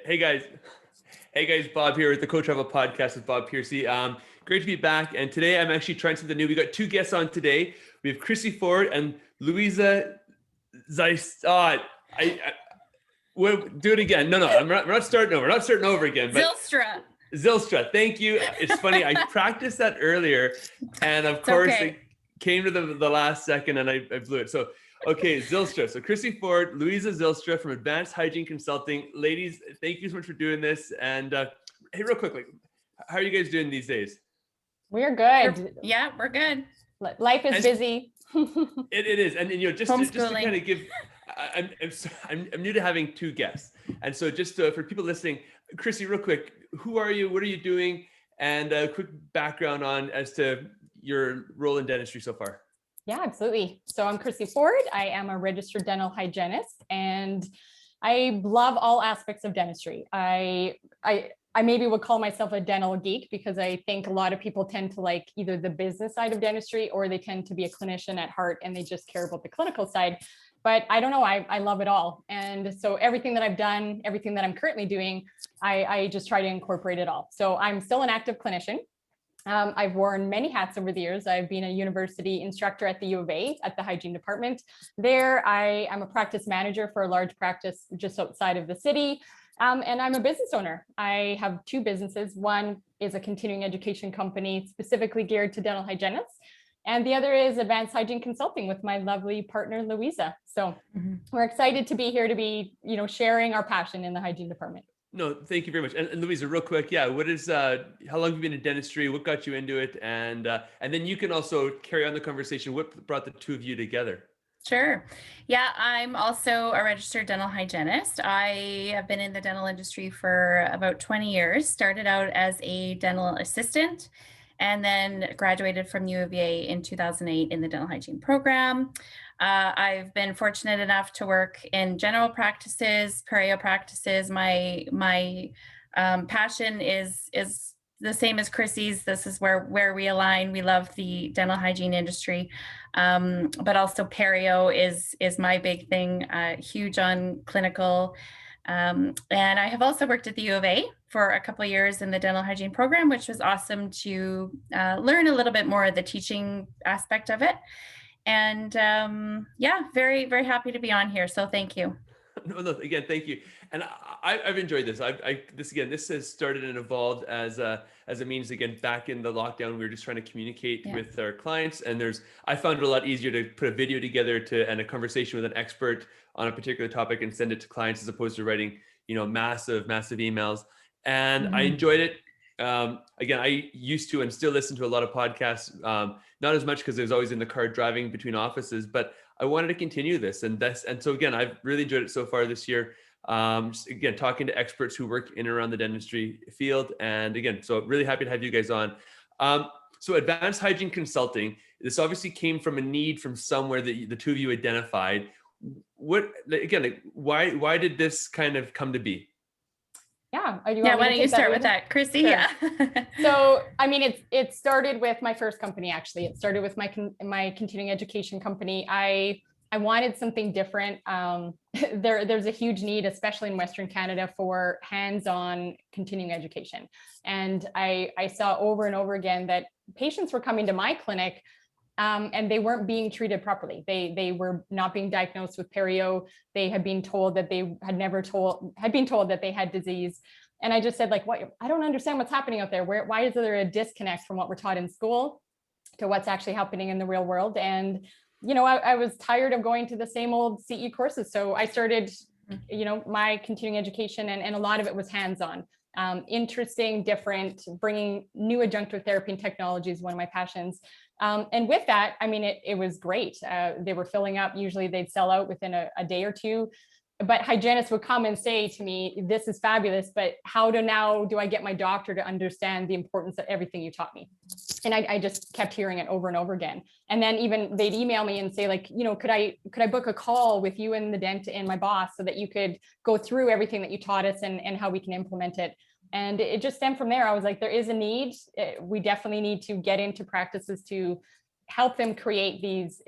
Hey guys. Hey guys, Bob here with the Co Travel Podcast with Bob Piercy. Great to be back. And today I'm actually trying something new. We got two guests on today. We have Chrissy Ford and Louisa Zylstra. We'll do it again. No, we're not starting over. We're not starting over again. But Zylstra. Thank you. It's funny. I practiced that earlier, and of course it came to the last second, and I blew it. So. Okay, Zylstra. So Chrissy Ford, Louisa Zylstra from Advanced Hygiene Consulting. Ladies, thank you so much for doing this. And hey, real quickly, how are you guys doing these days? We're good. We're good. Life is busy. It is, and just to kind of give, I'm new to having two guests, and so just for people listening, Chrissy, real quick, who are you? What are you doing? And a quick background on as to your role in dentistry so far. Yeah, absolutely. So I'm Chrissy Ford. I am a registered dental hygienist, and I love all aspects of dentistry. I maybe would call myself a dental geek because I think a lot of people tend to like either the business side of dentistry or they tend to be a clinician at heart and they just care about the clinical side. But I don't know, I love it all. And so everything that I've done, everything that I'm currently doing, I just try to incorporate it all. So I'm still an active clinician. I've worn many hats over the years. I've been a university instructor at the U of A at the hygiene department. There, I am a practice manager for a large practice just outside of the city. And I'm a business owner. I have two businesses. One is a continuing education company specifically geared to dental hygienists. And the other is Advanced Hygiene Consulting with my lovely partner, Louisa. So we're excited to be here to be, sharing our passion in the hygiene department. No, thank you very much. And Louisa, real quick, what is how long have you been in dentistry? What got you into it? And then you can also carry on the conversation. What brought the two of you together? Sure. Yeah, I'm also a registered dental hygienist. I have been in the dental industry for about 20 years. Started out as a dental assistant and then graduated from U of A in 2008 in the dental hygiene program. I've been fortunate enough to work in general practices, perio practices. My passion is the same as Chrissy's. This is where we align. We love the dental hygiene industry, but also perio is my big thing. Huge on clinical, and I have also worked at the U of A for a couple of years in the dental hygiene program, which was awesome to learn a little bit more of the teaching aspect of it. And very, very happy to be on here. So thank you. No, again, thank you. And I've enjoyed this. This has started and evolved as a means, again, back in the lockdown, we were just trying to communicate with our clients. And I found it a lot easier to put a video together and a conversation with an expert on a particular topic and send it to clients as opposed to writing, massive emails. And I enjoyed it. Again, I used to and still listen to a lot of podcasts, not as much because I was always in the car driving between offices, but I wanted to continue this. And so again, I've really enjoyed it so far this year. Again, talking to experts who work in and around the dentistry field. And again, so really happy to have you guys on. So Advanced Hygiene Consulting, this obviously came from a need from somewhere that the two of you identified. Why did this kind of come to be? Yeah. Why don't you start with that, Chrissy? Sure. Yeah. So, it started with my first company, actually. It started with my continuing education company. I wanted something different. There's a huge need, especially in Western Canada, for hands-on continuing education. And I saw over and over again that patients were coming to my clinic and they weren't being treated properly. They were not being diagnosed with perio. They had been told that they had been told that they had disease. And I just said, what? I don't understand what's happening out there. Why is there a disconnect from what we're taught in school to what's actually happening in the real world? And, I was tired of going to the same old CE courses. So I started, my continuing education, and a lot of it was hands-on. Interesting, different, bringing new adjunctive therapy and technology is one of my passions. And with that, it was great. They were filling up. Usually they'd sell out within a day or two. But hygienists would come and say to me, this is fabulous, but how do I get my doctor to understand the importance of everything you taught me? And I just kept hearing it over and over again. And then even they'd email me and say, could I book a call with you and the dentist and my boss so that you could go through everything that you taught us and how we can implement it. And it just stemmed from there. I was like, there is a need. We definitely need to get into practices to help them create these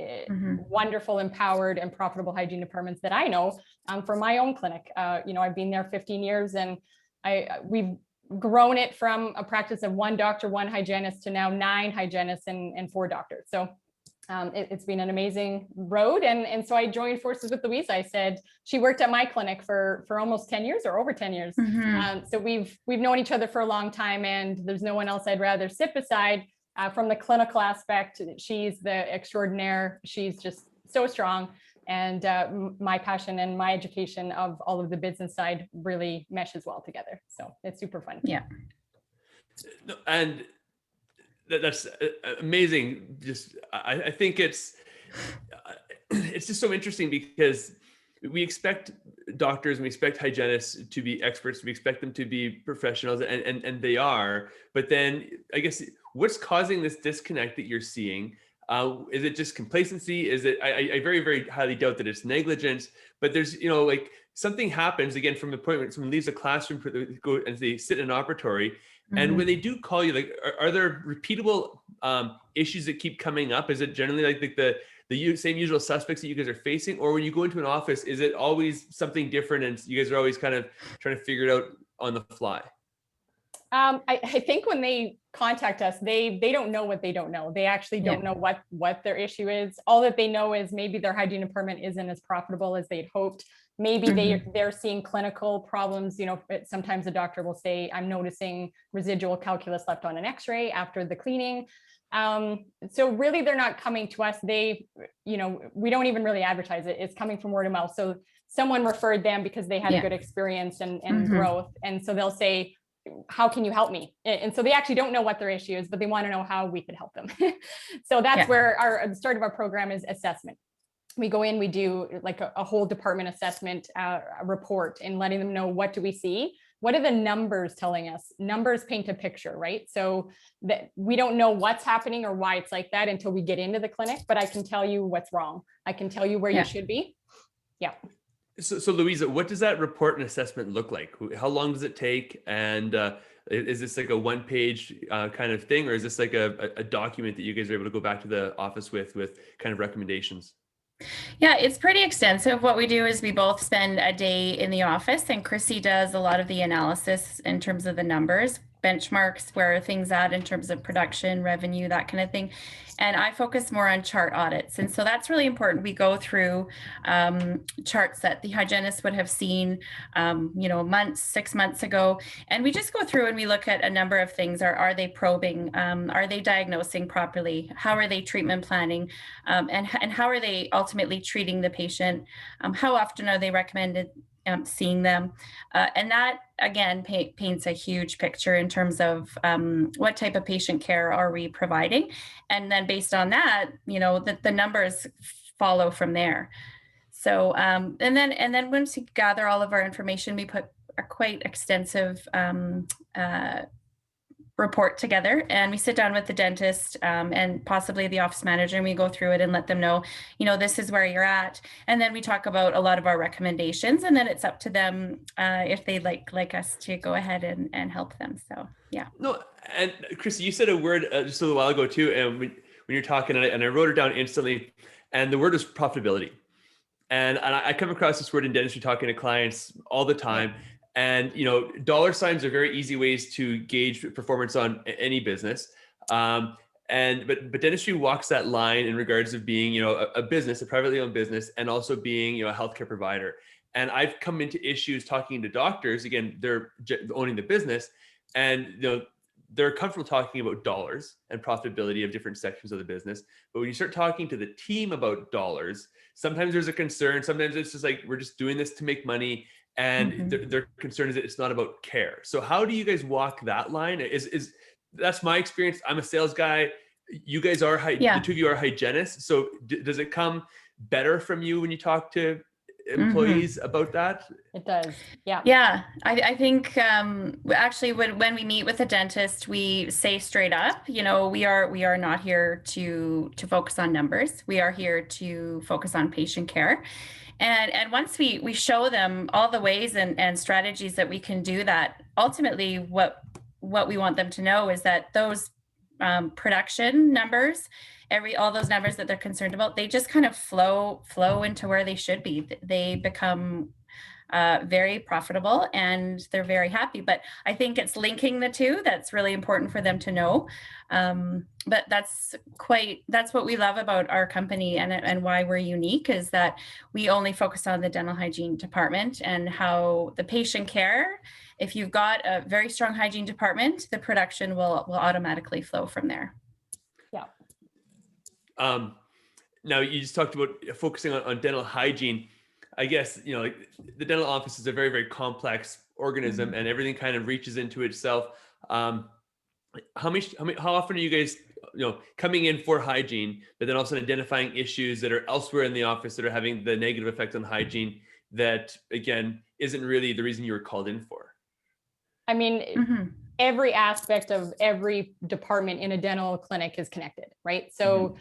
wonderful, empowered, and profitable hygiene departments that I know from my own clinic. I've been there 15 years, and we've grown it from a practice of 1 doctor, 1 hygienist to now 9 hygienists and 4 doctors. So it's been an amazing road. And so I joined forces with Louisa. I said, she worked at my clinic for almost 10 years or over 10 years. So we've known each other for a long time, and there's no one else I'd rather sit beside from the clinical aspect. She's the extraordinaire. She's just so strong. And my passion and my education of all of the business side really meshes well together. So it's super fun. Yeah. And that's amazing. Just, I think it's just so interesting because we expect doctors and we expect hygienists to be experts. We expect them to be professionals, and they are. But then I guess what's causing this disconnect that you're seeing? Is it just complacency? Is it, I very, very highly doubt that it's negligence, but there's, like something happens again from the point when someone leaves a classroom, go and they sit in an operatory. And when they do call you, like, are there repeatable issues that keep coming up? Is it generally like the same usual suspects that you guys are facing? Or when you go into an office, is it always something different and you guys are always kind of trying to figure it out on the fly? I think when they contact us, they don't know what they don't know. They actually don't know what their issue is. All that they know is maybe their hygiene department isn't as profitable as they'd hoped. Maybe they're seeing clinical problems. Sometimes the doctor will say, I'm noticing residual calculus left on an x-ray after the cleaning. So really they're not coming to us. We don't even really advertise it. It's coming from word of mouth. So someone referred them because they had a good experience and growth. And so they'll say, how can you help me? And so they actually don't know what their issue is, but they want to know how we could help them. So that's where the start of our program is assessment. We go in, we do like a whole department assessment report and letting them know, what do we see? What are the numbers telling us? Numbers paint a picture, right? So that we don't know what's happening or why it's like that until we get into the clinic, but I can tell you what's wrong. I can tell you where you should be. Yeah. So Louisa, what does that report and assessment look like? How long does it take? And is this like a 1-page kind of thing, or is this like a document that you guys are able to go back to the office with kind of recommendations? Yeah, it's pretty extensive. What we do is we both spend a day in the office, and Chrissy does a lot of the analysis in terms of the numbers, benchmarks, where are things at in terms of production, revenue, that kind of thing. And I focus more on chart audits. And so that's really important. We go through charts that the hygienist would have seen, 6 months ago. And we just go through and we look at a number of things. Are they probing? Are they diagnosing properly? How are they treatment planning? And how are they ultimately treating the patient? How often are they recommended seeing them? And that, again, paints a huge picture in terms of what type of patient care are we providing. And then based on that, the numbers follow from there. So, and then once we gather all of our information, we put a quite extensive report together, and we sit down with the dentist and possibly the office manager, and we go through it and let them know, this is where you're at. And then we talk about a lot of our recommendations, and then it's up to them if they'd like us to go ahead and help them. So, yeah. No, and Chrissy, you said a word just a little while ago too, and when you're talking, and I wrote it down instantly, and the word is profitability. And I come across this word in dentistry talking to clients all the time. Yeah. And, dollar signs are very easy ways to gauge performance on any business. But dentistry walks that line in regards of being, a business, a privately owned business, and also being, a healthcare provider. And I've come into issues talking to doctors, again, they're owning the business, and, they're comfortable talking about dollars and profitability of different sections of the business. But when you start talking to the team about dollars, sometimes there's a concern. Sometimes it's just like, we're just doing this to make money. And their concern is that it's not about care. So how do you guys walk that line? Is that's my experience. I'm a sales guy. You guys are, the two of you are hygienists. So does it come better from you when you talk to employees about that? It does. Yeah. Yeah. I think actually when we meet with a dentist, we say straight up, we are not here to focus on numbers. We are here to focus on patient care. And once we show them all the ways and strategies that we can do that, ultimately what we want them to know is that those production numbers, all those numbers that they're concerned about, they just kind of flow into where they should be. They become very profitable and they're very happy. But I think it's linking the two that's really important for them to know. But that's what we love about our company and why we're unique, is that we only focus on the dental hygiene department and how the patient care. If you've got a very strong hygiene department, the production will automatically flow from there. Yeah. Now you just talked about focusing on dental hygiene. I guess, like the dental office is a very, very complex organism, and everything kind of reaches into itself. How often are you guys, coming in for hygiene, but then also identifying issues that are elsewhere in the office that are having the negative effect on hygiene that, again, isn't really the reason you were called in for? I mean, every aspect of every department in a dental clinic is connected, right? So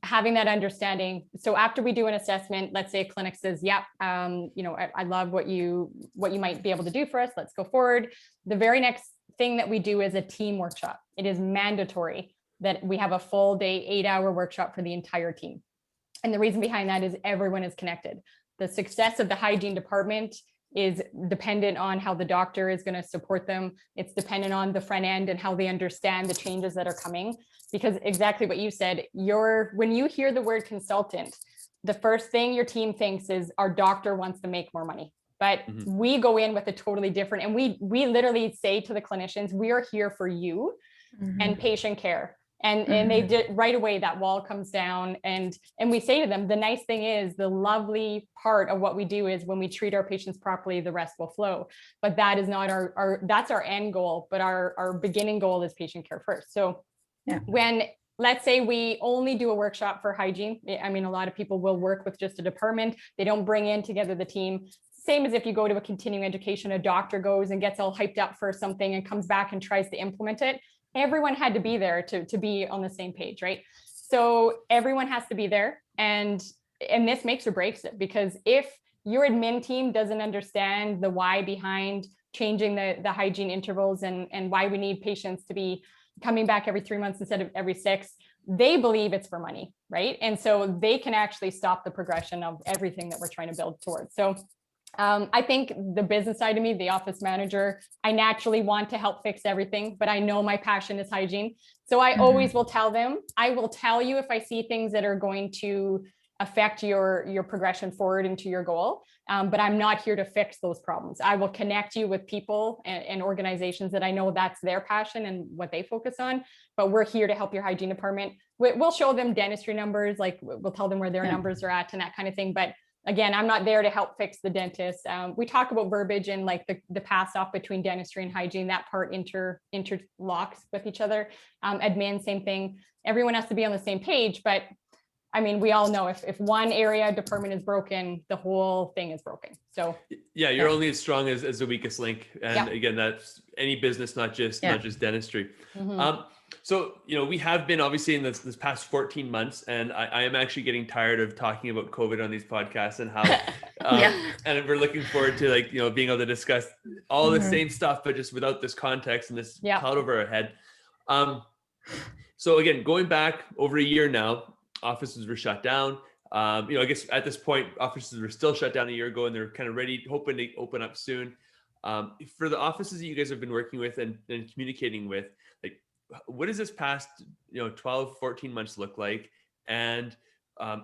having that understanding. So after we do an assessment, let's say a clinic says, yeah, I love what you might be able to do for us. Let's go forward. The very next thing that we do is a team workshop. It is mandatory that we have a full day, 8-hour workshop for the entire team. And the reason behind that is everyone is connected. The success of the hygiene department is dependent on how the doctor is going to support them. It's dependent on the front end and how they understand the changes that are coming. Because exactly what you said, when you hear the word consultant, the first thing your team thinks is our doctor wants to make more money. But we go in with a totally different, and we literally say to the clinicians, we are here for you and patient care. And they did right away, that wall comes down, and we say to them, the nice thing is, the lovely part of what we do is when we treat our patients properly, the rest will flow. But that is not that's our end goal, but our beginning goal is patient care first. So when, let's say we only do a workshop for hygiene, I mean, a lot of people will work with just a department. They don't bring in together the team. Same as if you go to a continuing education, a doctor goes and gets all hyped up for something and comes back and tries to implement it. Everyone had to be there to be on the same page, right? So everyone has to be there, and this makes or breaks it, because if your admin team doesn't understand the why behind changing the hygiene intervals and why we need patients to be coming back every 3 months instead of every 6, they believe it's for money, right? And so they can actually stop the progression of everything that we're trying to build towards. So I think the business side of me, the office manager, I naturally want to help fix everything, but I know my passion is hygiene. So I always will tell them, I will tell you if I see things that are going to affect your progression forward into your goal. But I'm not here to fix those problems. I will connect you with people and organizations that I know that's their passion and what they focus on. But we're here to help your hygiene department. We'll show them dentistry numbers, like we'll tell them where their numbers are at and that kind of thing. But again, I'm not there to help fix the dentist. We talk about verbiage and like the pass off between dentistry and hygiene, that part interlocks with each other. Admin, same thing. Everyone has to be on the same page, but I mean, we all know if one area department is broken, the whole thing is broken. So yeah, you're only as strong as the weakest link. And again, that's any business, not just dentistry. So, we have been obviously in this past 14 months, and I am actually getting tired of talking about COVID on these podcasts and how, and we're looking forward to being able to discuss all the same stuff, but just without this context and this cloud over our head. So again, going back over a year now, offices were shut down. I guess at this point, offices were still shut down a year ago, and they're kind of hoping to open up soon. For the offices that you guys have been working with and communicating with, what does this past 12, 14 months look like? And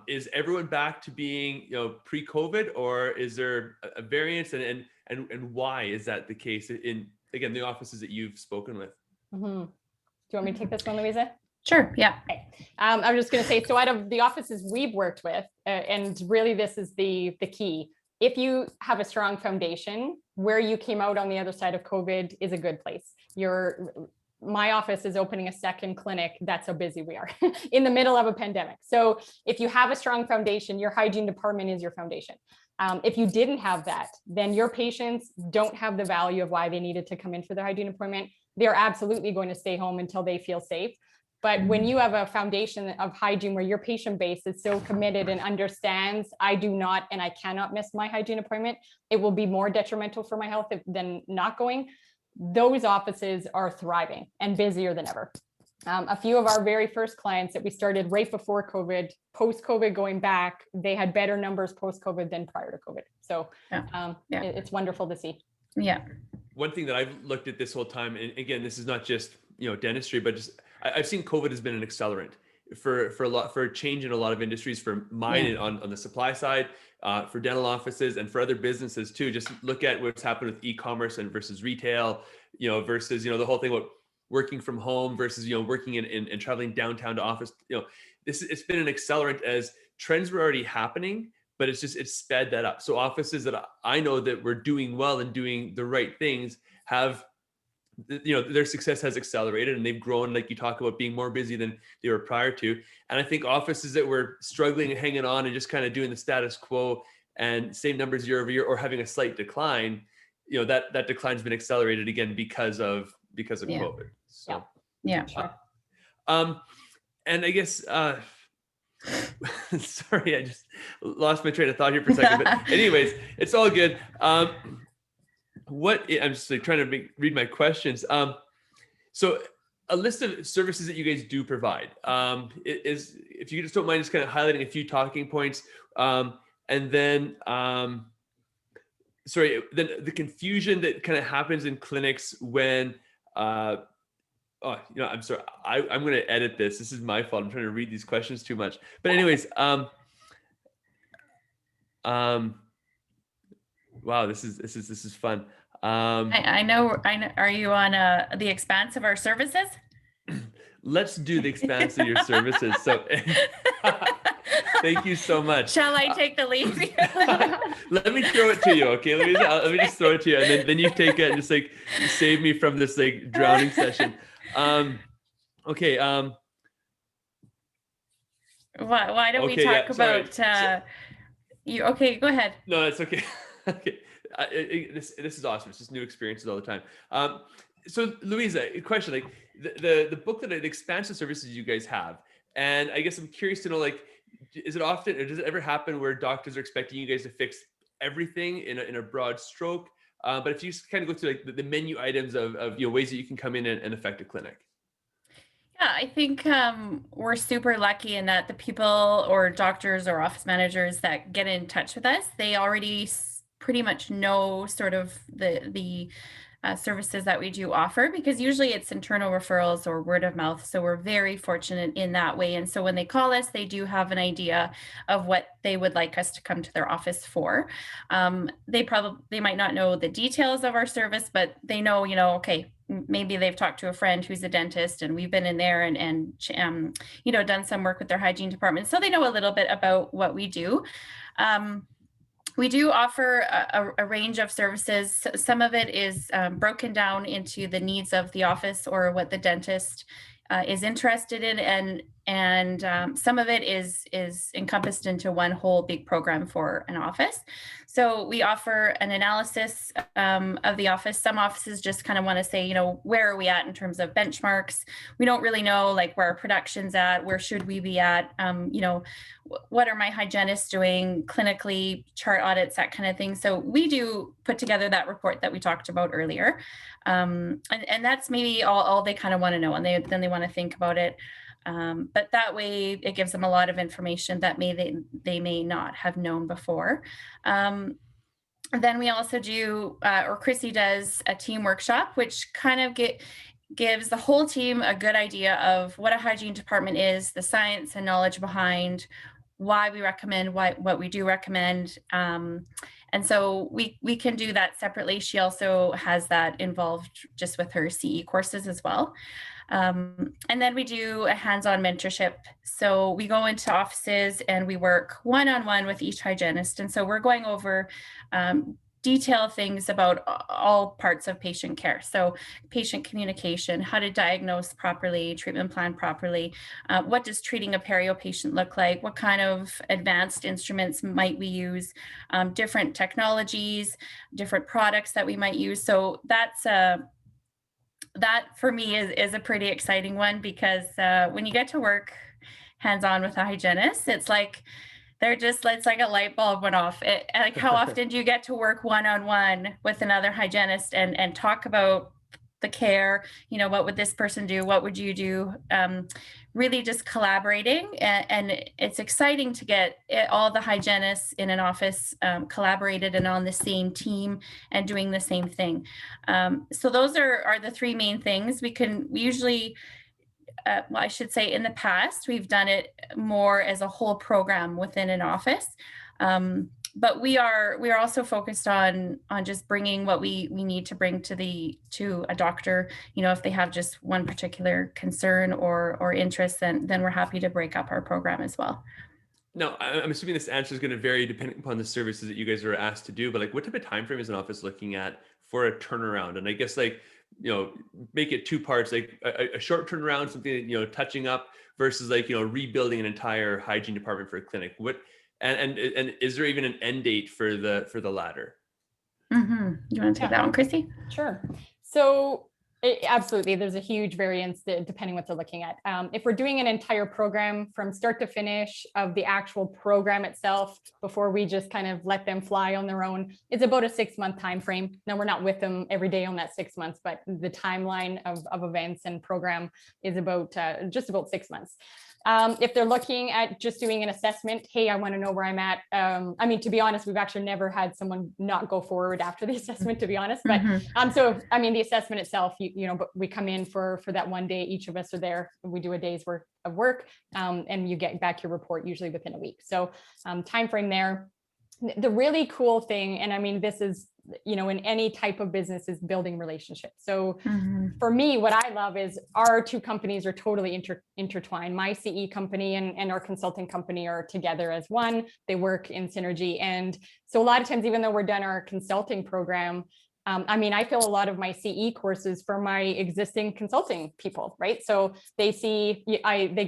is everyone back to being pre-COVID, or is there a variance, and why is that the case in, again, the offices that you've spoken with? Do you want me to take this one, Louisa? Sure. Yeah. Okay. I was just going to say, so out of the offices we've worked with, and really this is the key, if you have a strong foundation, where you came out on the other side of COVID is a good place. My office is opening a second clinic. That's how busy we are in the middle of a pandemic. So if you have a strong foundation, your hygiene department is your foundation. If you didn't have that, then your patients don't have the value of why they needed to come in for their hygiene appointment. They're absolutely going to stay home until they feel safe. But when you have a foundation of hygiene where your patient base is so committed and understands, I do not and I cannot miss my hygiene appointment, it will be more detrimental for my health than not going. Those offices are thriving and busier than ever. A few of our very first clients that we started right before COVID, post-COVID going back, they had better numbers post-COVID than prior to COVID. So it's wonderful to see. Yeah. One thing that I've looked at this whole time, and again, this is not just, dentistry, but just I've seen COVID has been an accelerant for change in a lot of industries, for mine on the supply side, for dental offices and for other businesses too. Just look at what's happened with e-commerce and versus retail, versus, the whole thing about working from home versus, working in traveling downtown to office. It's been an accelerant as trends were already happening, but it's sped that up. So offices that I know that were doing well and doing the right things have, their success has accelerated, and they've grown, like you talk about, being more busy than they were prior to. And I think offices that were struggling and hanging on and just kind of doing the status quo and same numbers year over year, or having a slight decline, that decline has been accelerated again because of COVID. So Sure. And I guess sorry, I just lost my train of thought here for a second. But anyways, it's all good. I'm just like trying to read my questions. So a list of services that you guys do provide is, if you just don't mind, just kind of highlighting a few talking points, and then then the confusion that kind of happens in clinics when I'm sorry. I'm going to edit this. This is my fault. I'm trying to read these questions too much. But anyways, wow, this is fun. I know. Are you on the expanse of our services? Let's do the expanse of your services. So thank you so much. Shall I take the lead? Let me throw it to you. Okay. Let me just throw it to you. And then you take it and just like save me from this like drowning session. Okay. Why don't we talk about you? Okay, go ahead. No, it's okay. Okay. This is awesome. It's just new experiences all the time. So Louisa, a question, like the book, the expansive services you guys have, and I guess I'm curious to know, like, is it often, or does it ever happen where doctors are expecting you guys to fix everything in a broad stroke? But if you just kind of go through like the menu items of ways that you can come in and affect a clinic. Yeah, I think we're super lucky in that the people or doctors or office managers that get in touch with us, they already pretty much know sort of the services that we do offer, because usually it's internal referrals or word of mouth. So we're very fortunate in that way. And so when they call us, they do have an idea of what they would like us to come to their office for. They might not know the details of our service, but they know, okay, maybe they've talked to a friend who's a dentist and we've been in there and done some work with their hygiene department. So they know a little bit about what we do. We do offer a range of services. Some of it is broken down into the needs of the office or what the dentist is interested in, and some of it is encompassed into one whole big program for an office. So we offer an analysis of the office. Some offices just kind of want to say, where are we at in terms of benchmarks? We don't really know like where our production's at, where should we be at? What are my hygienists doing clinically, chart audits, that kind of thing. So we do put together that report that we talked about earlier. And that's maybe all they kind of want to know, and then they want to think about it. But that way it gives them a lot of information that they may not have known before. Then we also do, or Chrissy does, a team workshop, which kind of gives the whole team a good idea of what a hygiene department is, the science and knowledge behind why we recommend what we do recommend. And so we can do that separately. She also has that involved just with her CE courses as well. And then we do a hands-on mentorship. So we go into offices and we work one-on-one with each hygienist. And so we're going over detailed things about all parts of patient care. So patient communication, how to diagnose properly, treatment plan properly. What does treating a perio patient look like? What kind of advanced instruments might we use? Different technologies, different products that we might use. So that for me is a pretty exciting one, because when you get to work hands-on with a hygienist, it's like it's like a light bulb went off. Like, how often do you get to work one-on-one with another hygienist and talk about the care, what would this person do? What would you do? Really just collaborating. And it's exciting to get all the hygienists in an office collaborated and on the same team and doing the same thing. So those are the three main things. We usually, well, I should say in the past, we've done it more as a whole program within an office. But we are also focused on just bringing what we need to bring to a doctor. If they have just one particular concern or interest, then we're happy to break up our program as well. Now, I'm assuming this answer is going to vary depending upon the services that you guys are asked to do, but like what type of time frame is an office looking at for a turnaround? And I guess make it two parts, like a short turnaround, something that, touching up versus rebuilding an entire hygiene department for a clinic. And is there even an end date for the latter? Mm-hmm. You want to take that one, Chrissy? Sure. So absolutely, there's a huge variance depending what they're looking at. If we're doing an entire program from start to finish of the actual program itself, before we just kind of let them fly on their own, it's about a 6-month time frame. Now, we're not with them every day on that 6 months, but the timeline of events and program is about just about 6 months. If they're looking at just doing an assessment, hey, I want to know where I'm at. I mean, to be honest, we've actually never had someone not go forward after the assessment, to be honest. But so, I mean, the assessment itself, but we come in for that one day. Each of us are there. We do a day's worth of work, and you get back your report usually within a week. So, time frame there. The really cool thing, and I mean, this is, in any type of business, is building relationships. So for me, what I love is our two companies are totally intertwined. My CE company and our consulting company are together as one. They work in synergy. And so a lot of times, even though we're done our consulting program, I mean, I fill a lot of my CE courses for my existing consulting people, right? So they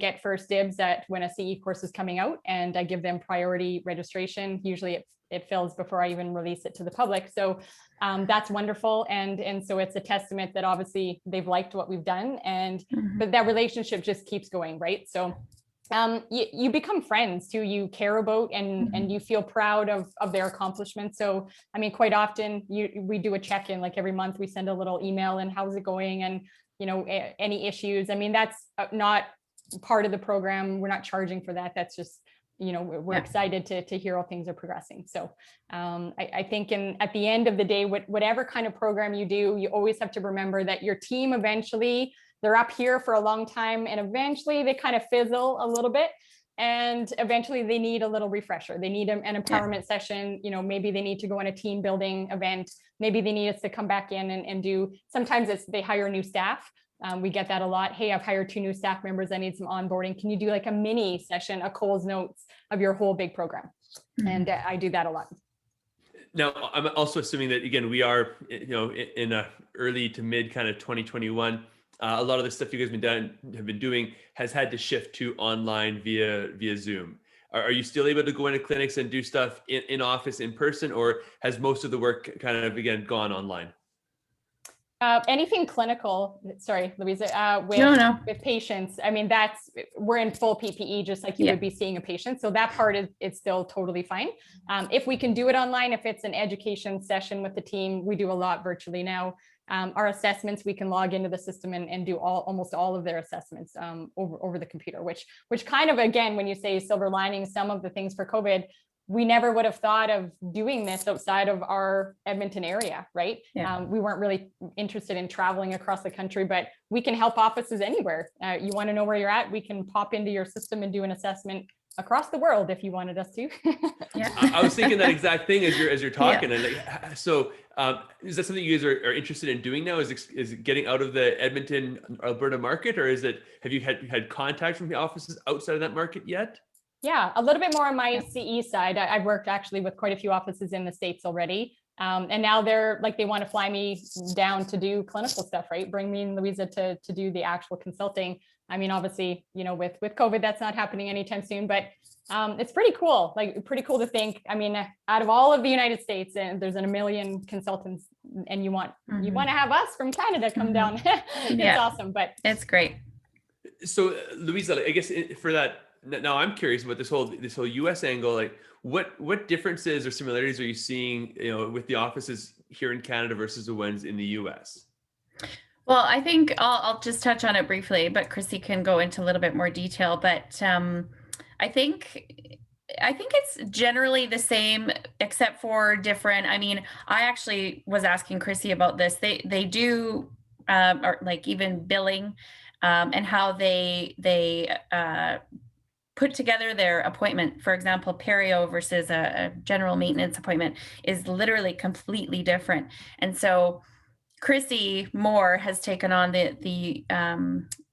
get first dibs at when a CE course is coming out, and I give them priority registration. Usually it fills before I even release it to the public. So that's wonderful. And so it's a testament that obviously they've liked what we've done, but that relationship just keeps going, right? So you become friends too, you care about and you feel proud of their accomplishments. So, I mean, quite often we do a check-in, like every month we send a little email and how's it going, and, any issues. I mean, that's not part of the program. We're not charging for that. That's just, we're excited to hear how things are progressing. So I think at the end of the day, whatever kind of program you do, you always have to remember that your team eventually, they're up here for a long time, and eventually they kind of fizzle a little bit, and eventually they need a little refresher. They need an empowerment session. Maybe they need to go on a team building event. Maybe they need us to come back in and do, sometimes they hire new staff. We get that a lot. Hey, I've hired 2 new staff members. I need some onboarding. Can you do like a mini session, a Cole's Notes of your whole big program? And I do that a lot. Now, I'm also assuming that, again, we are, in a early to mid kind of 2021. A lot of the stuff you guys have been doing has had to shift to online via Zoom. Are you still able to go into clinics and do stuff in office in person, or has most of the work kind of, again, gone online? Anything clinical, sorry, Louisa, with patients. I mean, we're in full PPE, just like you would be seeing a patient. So that part is still totally fine. If we can do it online, if it's an education session with the team, we do a lot virtually now. Our assessments, we can log into the system and do almost all of their assessments over the computer, which kind of, again, when you say silver lining, some of the things for COVID, we never would have thought of doing this outside of our Edmonton area, right? We weren't really interested in traveling across the country, but we can help offices anywhere. You want to know where you're at, we can pop into your system and do an assessment across the world if you wanted us to. I was thinking that exact thing as you're talking. And so is that something you guys are interested in doing now? Is it getting out of the Edmonton, Alberta market, or have you had contact from the offices outside of that market yet? Yeah, a little bit more on my CE side. I've worked actually with quite a few offices in the States already. And now they want to fly me down to do clinical stuff, right? Bring me and Louisa to do the actual consulting. I mean, obviously, with COVID, that's not happening anytime soon, but it's pretty cool. Like, pretty cool to think. I mean, out of all of the United States, and there's 1 million consultants, and you want to have us from Canada come down. It's awesome, but it's great. So, Louisa, I guess for that, now I'm curious about this whole US angle. Like, what differences or similarities are you seeing, with the offices here in Canada versus the ones in the US? Well, I think I'll just touch on it briefly, but Chrissy can go into a little bit more detail. But I think it's generally the same, except for different. I mean, I actually was asking Chrissy about this. They do or like even billing and how they put together their appointment. For example, perio versus a general maintenance appointment is literally completely different. And so Chrissy Moore has taken on the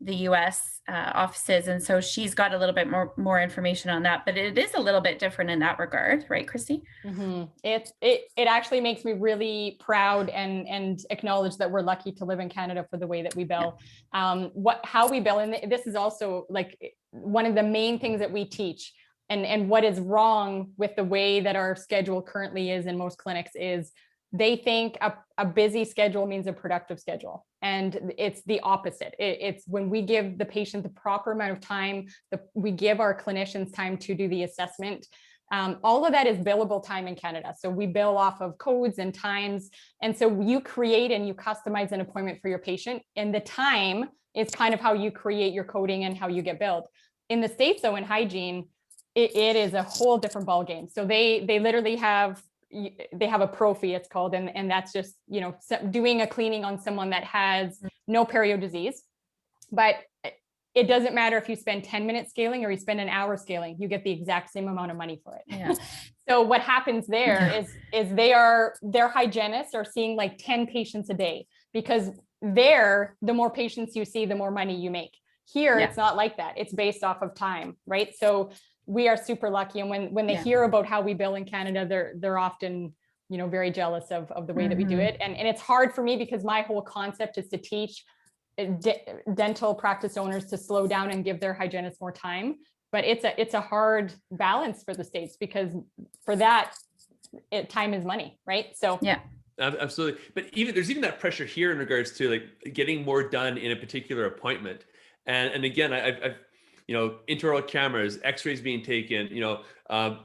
U.S. Offices, and so she's got a little bit more information on that. But it is a little bit different in that regard, right, Chrissy? Mm-hmm. It actually makes me really proud and acknowledge that we're lucky to live in Canada for the way that we bill. Yeah. How we bill, and this is also like one of the main things that we teach. And what is wrong with the way that our schedule currently is in most clinics is they think a busy schedule means a productive schedule. And it's the opposite. It's when we give the patient the proper amount of time, we give our clinicians time to do the assessment. All of that is billable time in Canada. So we bill off of codes and times. And so you create and you customize an appointment for your patient. And the time is kind of how you create your coding and how you get billed. In the States, though, in hygiene, it is a whole different ballgame. So they literally have a pro fee, it's called, and that's just, you know, doing a cleaning on someone that has no perio disease. But it doesn't matter if you spend 10 minutes scaling or you spend an hour scaling, you get the exact same amount of money for it. Yeah. So what happens there is their hygienists are seeing like 10 patients a day, because there, the more patients you see, the more money you make. Here, it's not like that. It's based off of time, right? So we are super lucky. And when they hear about how we bill in Canada, they're often, you know, very jealous of the way that we do it. And it's hard for me because my whole concept is to teach dental practice owners to slow down and give their hygienists more time. But it's a hard balance for the States, because for that, time is money, right? So yeah. Absolutely. But there's even that pressure here in regards to like getting more done in a particular appointment. And again, I've you know, intraoral cameras, x-rays being taken, you know,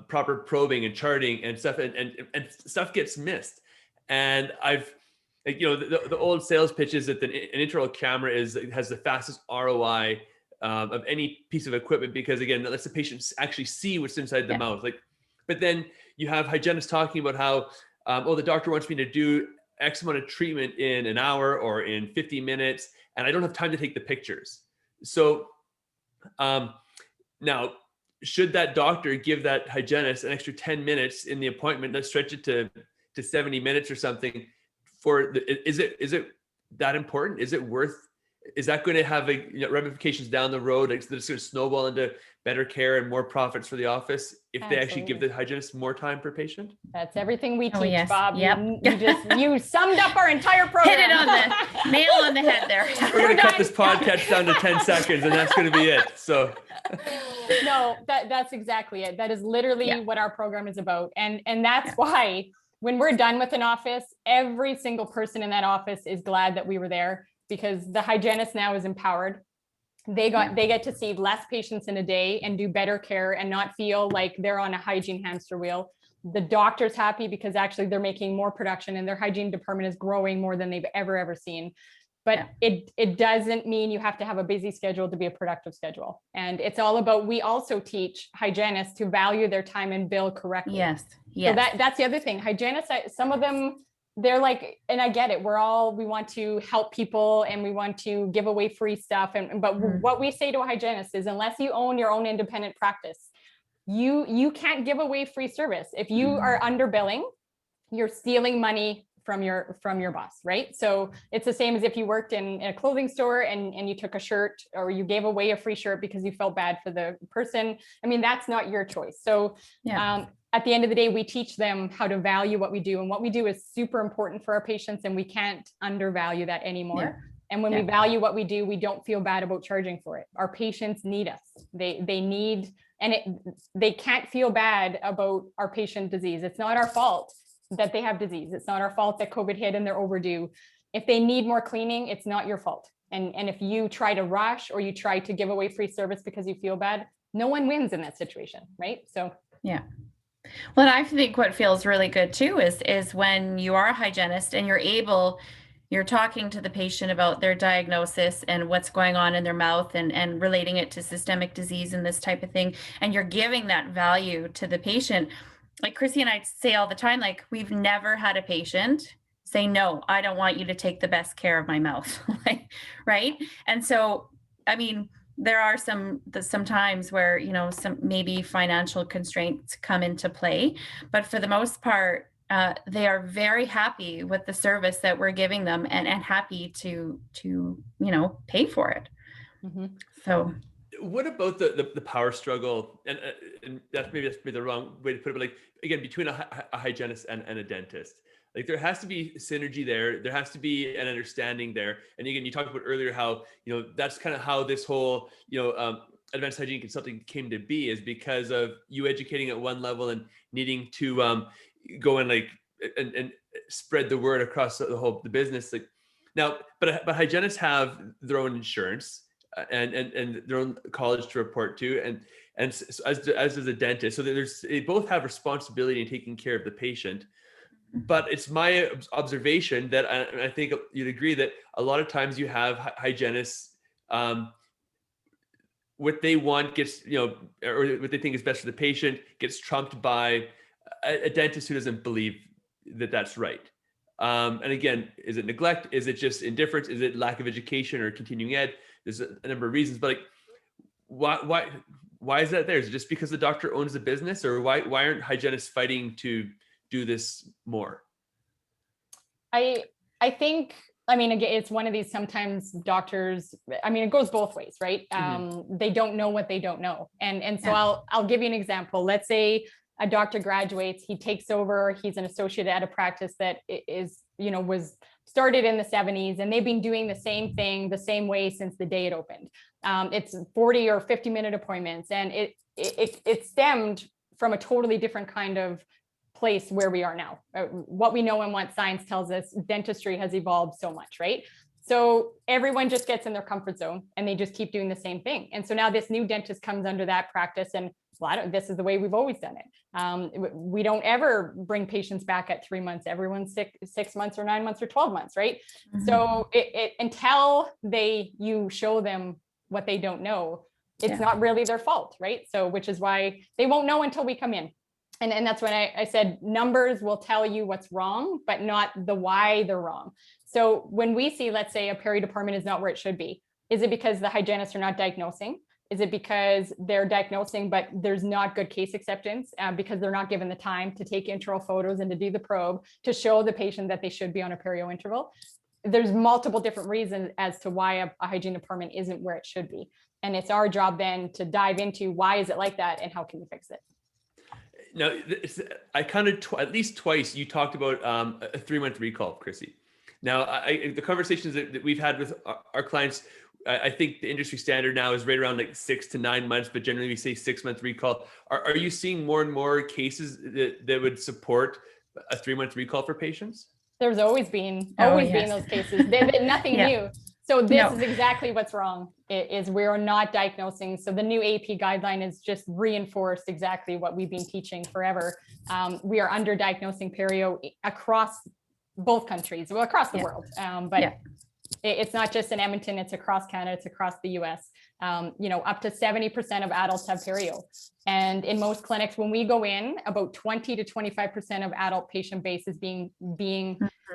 proper probing and charting and stuff, and stuff gets missed. And like, you know, the old sales pitch is that an intraoral camera has the fastest ROI of any piece of equipment, because again, it lets the patient actually see what's inside the mouth. Like, but then you have hygienists talking about how, the doctor wants me to do X amount of treatment in an hour or in 50 minutes, and I don't have time to take the pictures. So now, should that doctor give that hygienist an extra 10 minutes in the appointment, let's stretch it to 70 minutes or something is it that important? Is that going to have ramifications down the road that's going to snowball into better care and more profits for the office if they actually give the hygienist more time per patient? That's everything we teach, yes. Bob. Yep. You summed up our entire program. Hit it on the nail on the head there. We're going to cut this podcast down to 10 seconds and that's going to be it. So no, that's exactly it. That is literally what our program is about. And that's why when we're done with an office, every single person in that office is glad that we were there, because the hygienist now is empowered. They get to see less patients in a day and do better care and not feel like they're on a hygiene hamster wheel. The doctor's happy because actually they're making more production and their hygiene department is growing more than they've ever seen. But it doesn't mean you have to have a busy schedule to be a productive schedule. And it's all about, we also teach hygienists to value their time and bill correctly. Yes. So that's the other thing. Hygienists, some of them, they're like, and I get it, we want to help people and we want to give away free stuff. But what we say to a hygienist is, unless you own your own independent practice, you can't give away free service. If you are underbilling, you're stealing money from your boss, right? So it's the same as if you worked in a clothing store and you took a shirt or you gave away a free shirt because you felt bad for the person. I mean, that's not your choice. So at the end of the day, we teach them how to value what we do, and what we do is super important for our patients, and we can't undervalue that anymore. And when we value what we do, we don't feel bad about charging for it. Our patients need us. They need, and they can't feel bad about our patient disease. It's not our fault that they have disease. It's not our fault that COVID hit and they're overdue. If they need more cleaning, it's not your fault. And if you try to rush or you try to give away free service because you feel bad, no one wins in that situation, right? So well, I think what feels really good too is when you are a hygienist and you're able You're talking to the patient about their diagnosis and what's going on in their mouth and relating it to systemic disease and this type of thing. And you're giving that value to the patient. Like Chrissy and I say all the time, like, we've never had a patient say, no, I don't want you to take the best care of my mouth. Right. And so, I mean, there are some times where, you know, some maybe financial constraints come into play, but for the most part, they are very happy with the service that we're giving them and happy to, you know, pay for it. Mm-hmm. So what about the power struggle? And that's maybe the wrong way to put it, but like, again, between a hygienist and a dentist, like there has to be synergy there. There has to be an understanding there. And again, you talked about earlier how, you know, that's kind of how this whole, you know, Advanced Hygiene Consulting came to be, is because of you educating at one level and needing to go and like and spread the word across the business. Like now, but hygienists have their own insurance and their own college to report to, and as does a dentist. So they both have responsibility in taking care of the patient. But it's my observation that I think you'd agree that a lot of times you have hygienists, what they want gets, you know, or what they think is best for the patient gets trumped by a dentist who doesn't believe that that's right. And again, is it neglect? Is it just indifference? Is it lack of education or continuing ed? There's a number of reasons, but like, why is that there? Is it just because the doctor owns the business, or why aren't hygienists fighting to do this more? I think, I mean, again, it's one of these, sometimes doctors, I mean, it goes both ways, right? They don't know what they don't know. And so I'll give you an example. Let's say a doctor graduates, he takes over, he's an associate at a practice that is, you know, was started in the 70s, and they've been doing the same thing the same way since the day it opened. It's 40 or 50-minute appointments, and it stemmed from a totally different kind of place where we are now. What we know and what science tells us, dentistry has evolved so much, right? So everyone just gets in their comfort zone and they just keep doing the same thing. And so now this new dentist comes under that practice, and well, this is the way we've always done it. We don't ever bring patients back at 3 months. Everyone's 6 months or 9 months or 12 months, right? Mm-hmm. So until you show them what they don't know, it's not really their fault, right? So which is why they won't know until we come in. And that's when I said numbers will tell you what's wrong, but not the why they're wrong. So when we see, let's say a peri department is not where it should be, is it because the hygienists are not diagnosing? Is it because they're diagnosing, but there's not good case acceptance because they're not given the time to take intraoral photos and to do the probe to show the patient that they should be on a perio interval? There's multiple different reasons as to why a hygiene department isn't where it should be. And it's our job then to dive into why is it like that and how can we fix it? Now, I kind of at least twice you talked about a 3-month recall, Chrissy. Now, the conversations that we've had with our clients, I think the industry standard now is right around like 6 to 9 months, but generally we say 6-month recall. Are you seeing more and more cases that would support a 3-month recall for patients? There's always been those cases. Nothing new. So this is exactly what's wrong, is we're not diagnosing. So the new AP guideline is just reinforced exactly what we've been teaching forever. We are underdiagnosing perio across both countries, well, across the world. But it's not just in Edmonton, it's across Canada, it's across the US. You know, up to 70% of adults have perio. And in most clinics, when we go in, about 20 to 25% of adult patient base is being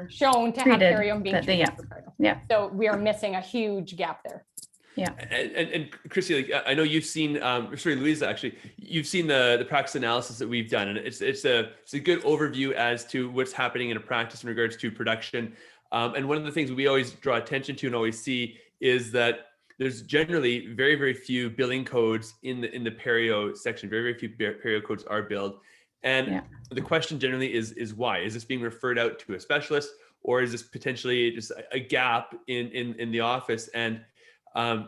shown to have perio and being treated for perio. So we are missing a huge gap there. Yeah. And Chrissy, like, I know you've seen, Louisa, actually, you've seen the practice analysis that we've done, and it's a good overview as to what's happening in a practice in regards to production. And one of the things we always draw attention to and always see is that there's generally very, very few billing codes in the perio section. Very, very few perio codes are billed. And the question generally is why? Is this being referred out to a specialist, or is this potentially just a gap in the office? And so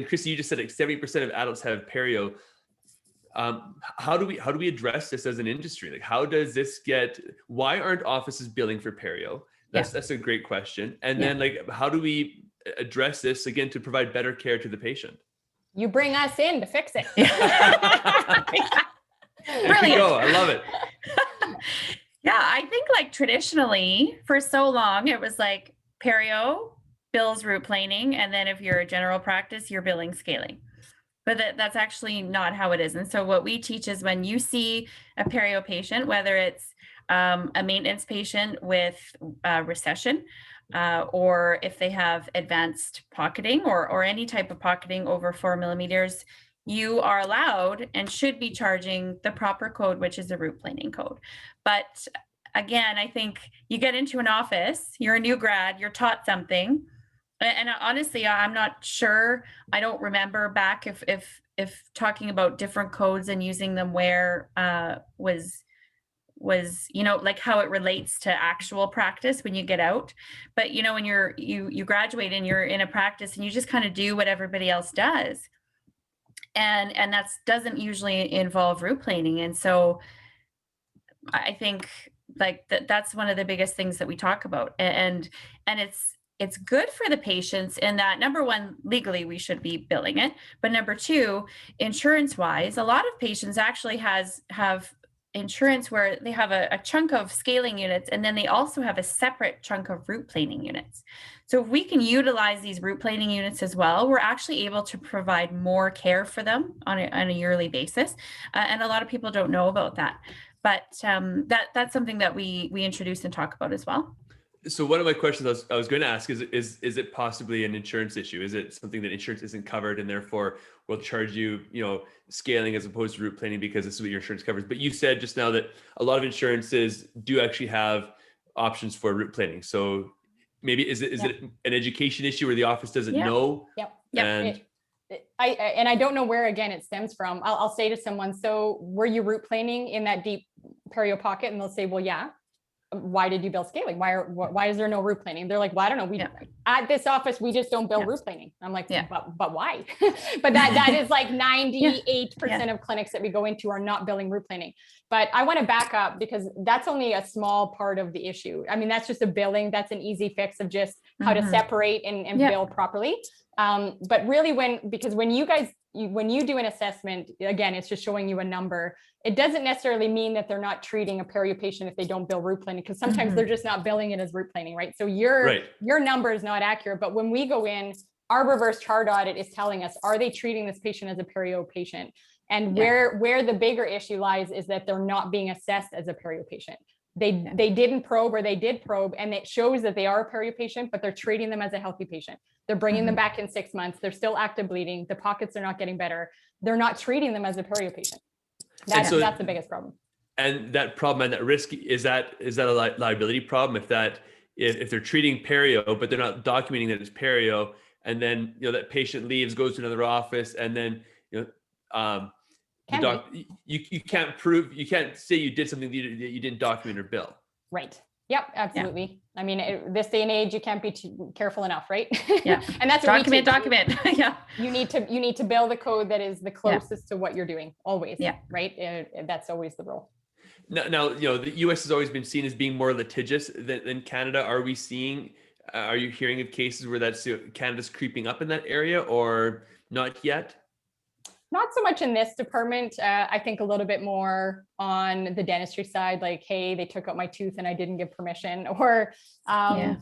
Chrissy, you just said like 70% of adults have perio. How do we address this as an industry? Like, how does this why aren't offices billing for perio? That's a great question. And then like, how do we address this again to provide better care to the patient? You bring us in to fix it. Brilliant. I love it. Yeah, I think like traditionally for so long, it was like perio, bills root planing, and then if you're a general practice, you're billing scaling. But that's actually not how it is. And so what we teach is when you see a perio patient, whether it's a maintenance patient with recession, or if they have advanced pocketing or any type of pocketing over 4 millimeters, you are allowed and should be charging the proper code, which is the root planing code. But again, I think you get into an office, you're a new grad, you're taught something. And honestly, I'm not sure. I don't remember back if talking about different codes and using them where was like how it relates to actual practice when you get out. But when you graduate and you're in a practice and you just kind of do what everybody else does, and that doesn't usually involve root planing. And so I think like that's one of the biggest things that we talk about, and it's good for the patients in that, number one, legally we should be billing it, but number two, insurance wise, a lot of patients actually have insurance where they have a chunk of scaling units, and then they also have a separate chunk of root planing units. So if we can utilize these root planing units as well, we're actually able to provide more care for them on a yearly basis. And a lot of people don't know about that. But that's something that we introduce and talk about as well. So one of my questions I was going to ask is it possibly an insurance issue? Is it something that insurance isn't covered and therefore will charge you, scaling as opposed to root planing because this is what your insurance covers? But you said just now that a lot of insurances do actually have options for root planing. So maybe is it an education issue where the office doesn't know? Yep. And I don't know where again it stems from. I'll say to someone, so were you root planing in that deep perio pocket? And they'll say, well, yeah. Why did you bill scaling? Why is there no root planing? They're like, well, I don't know. At this office, we just don't bill root planing. I'm like, but why? But that is like 98% of clinics that we go into are not billing root planing. But I want to back up because that's only a small part of the issue. I mean, that's just a billing. That's an easy fix of just how to separate and bill properly. But really when you do an assessment, again, it's just showing you a number. It doesn't necessarily mean that they're not treating a perio patient if they don't bill root planing, because sometimes they're just not billing it as root planing, right? So your number is not accurate. But when we go in, our reverse chart audit is telling us, are they treating this patient as a perio patient? And where the bigger issue lies is that they're not being assessed as a perio patient. They didn't probe, or they did probe, and it shows that they are a perio patient, but they're treating them as a healthy patient. They're bringing them back in 6 months. They're still active bleeding. The pockets are not getting better. They're not treating them as a perio patient. That's the biggest problem. And that problem and that risk, is that a liability problem if they're treating perio, but they're not documenting that it's perio, and then that patient leaves, goes to another office, and then you can't say you did something that you didn't document or bill. Right. Yep, absolutely. Yeah. I mean, this day and age, you can't be too careful enough, right? Yeah. And that's document. Yeah. You need to build the code that is the closest to what you're doing always. Yeah. Right. That's always the rule. Now, the US has always been seen as being more litigious than Canada. Are you hearing of cases where Canada's creeping up in that area, or not yet? Not so much in this department. I think a little bit more on the dentistry side, like, hey, they took out my tooth and I didn't give permission. Or I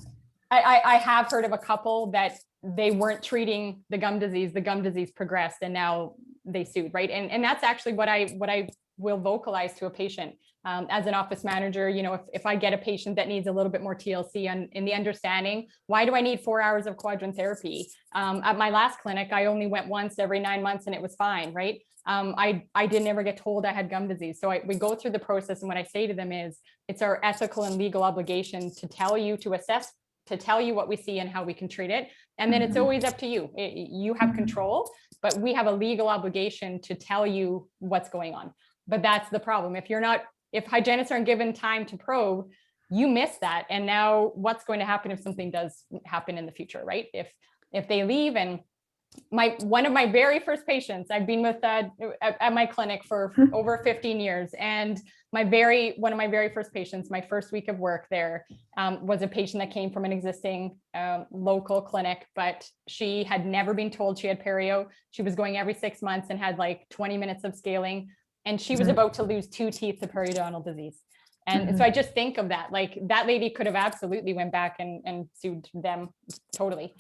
have heard of a couple that they weren't treating the gum disease progressed, and now they sued, right? And that's actually what I will vocalize to a patient. As an office manager, if I get a patient that needs a little bit more TLC in the understanding, why do I need 4 hours of quadrant therapy? At my last clinic, I only went once every 9 months and it was fine, right? I didn't ever get told I had gum disease. So we go through the process, and what I say to them is, it's our ethical and legal obligation to tell you, to assess, to tell you what we see and how we can treat it. And then it's always up to you. You have control, but we have a legal obligation to tell you what's going on. But that's the problem. If hygienists aren't given time to probe, you miss that. And now what's going to happen if something does happen in the future, right? If they leave, and one of my very first patients, I've been with at my clinic for over 15 years. And one of my very first patients, my first week of work there, was a patient that came from an existing local clinic, but she had never been told she had perio. She was going every 6 months and had like 20 minutes of scaling. And she was about to lose 2 teeth to periodontal disease. And so I just think of that, like that lady could have absolutely went back and sued them totally.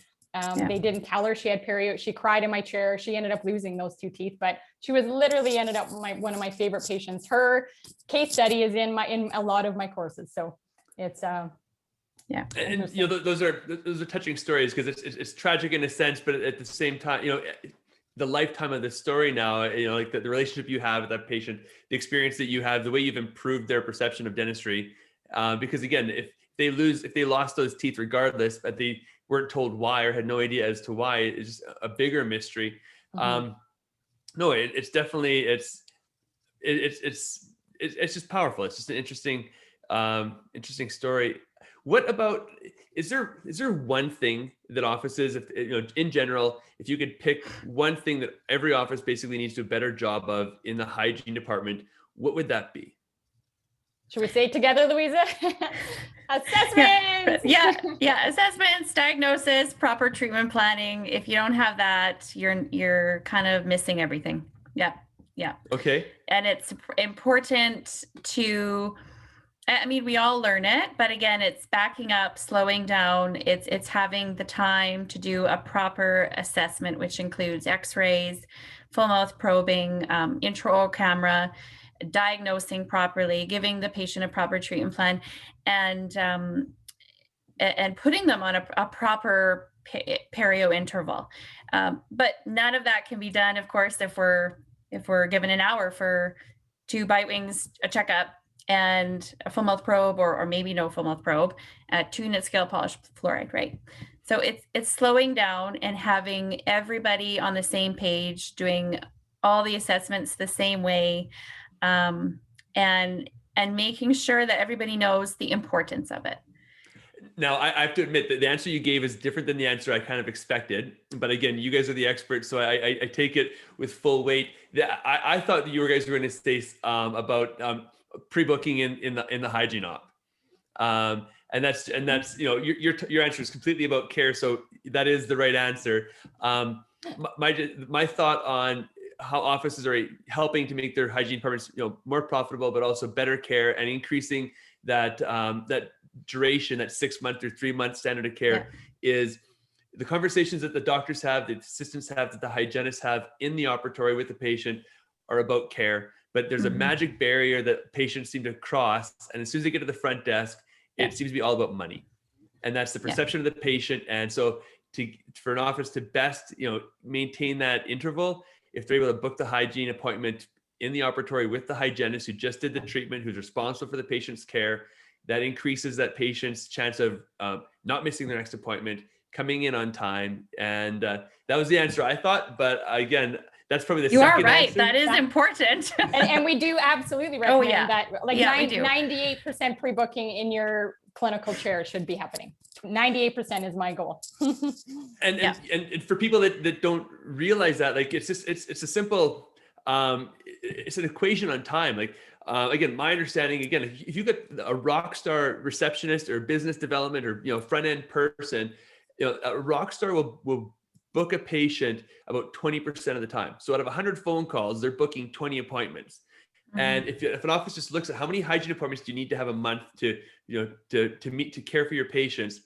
They didn't tell her she had perio. She cried in my chair. She ended up losing those 2 teeth, but she was literally ended up one of my favorite patients. Her case study is in a lot of my courses. So it's and you know, those are touching stories, because it's tragic in a sense, but at the same time, you know, the lifetime of the story now, you know, like the relationship you have with that patient, the experience that you have, the way you've improved their perception of dentistry. Because again, if they lost those teeth regardless, but they weren't told why or had no idea as to why, it's just a bigger mystery. No, it's definitely, it's just powerful. It's just an interesting story. What about, is there one thing that offices, if you know, in general, if you could pick one thing that every office basically needs to do a better job of in the hygiene department, what would that be? Should we say it together, Louisa? Assessments. Yeah. Assessments, diagnosis, proper treatment planning. If you don't have that, you're kind of missing everything. Yeah. Okay. And it's important to, I mean, we all learn it, but again, it's backing up, slowing down. It's having the time to do a proper assessment, which includes x-rays, full mouth probing, intraoral camera, diagnosing properly, giving the patient a proper treatment plan, and putting them on a proper perio interval. But none of that can be done, of course, if we're given an hour for 2 bite wings, a checkup, and a full mouth probe, or maybe no full mouth probe, 2-unit scale polished fluoride, right? So it's slowing down and having everybody on the same page, doing all the assessments the same way, and making sure that everybody knows the importance of it. Now, I have to admit that the answer you gave is different than the answer I kind of expected. But again, you guys are the experts, so I take it with full weight. I thought that you guys were going to say about pre-booking in the hygiene op, and that's you know, your answer is completely about care, so that is the right answer. My thought on how offices are helping to make their hygiene departments, you know, more profitable, but also better care, and increasing that duration, that 6-month or 3-month standard of care, is the conversations that the doctors have, the assistants have, that the hygienists have in the operatory with the patient are about care. But there's a magic barrier that patients seem to cross, and as soon as they get to the front desk, it seems to be all about money, and that's the perception of the patient. And so, for an office to best, you know, maintain that interval, if they're able to book the hygiene appointment in the operatory with the hygienist who just did the treatment, who's responsible for the patient's care, that increases that patient's chance of not missing their next appointment, coming in on time. And that was the answer I thought. But again, that's probably the second answer. You are right. That is important. and we do absolutely recommend that. Like 98% pre-booking in your clinical chair should be happening. 98% is my goal. and for people that don't realize that, like, it's a simple, it's an equation on time. Like, again, my understanding, again, if you get a rock star receptionist or business development or, you know, front end person, you know, a rock star will book a patient about 20% of the time. So out of 100 phone calls, they're booking 20 appointments. And if an office just looks at how many hygiene appointments do you need to have a month to, you know, to care for your patients,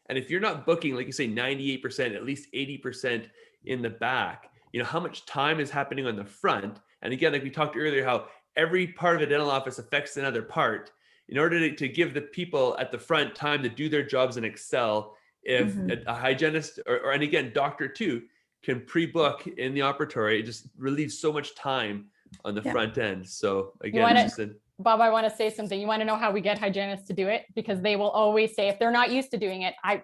and if you're not booking, like you say, 98%, at least 80% in the back, you know, how much time is happening on the front? And again, like we talked earlier, how every part of a dental office affects another part. In order to give the people at the front time to do their jobs and excel, if a hygienist or and again, doctor too, can pre-book in the operatory, it just relieves so much time on the front end. So again, Bob, I want to say something. You want to know how we get hygienists to do it? Because they will always say, if they're not used to doing it, I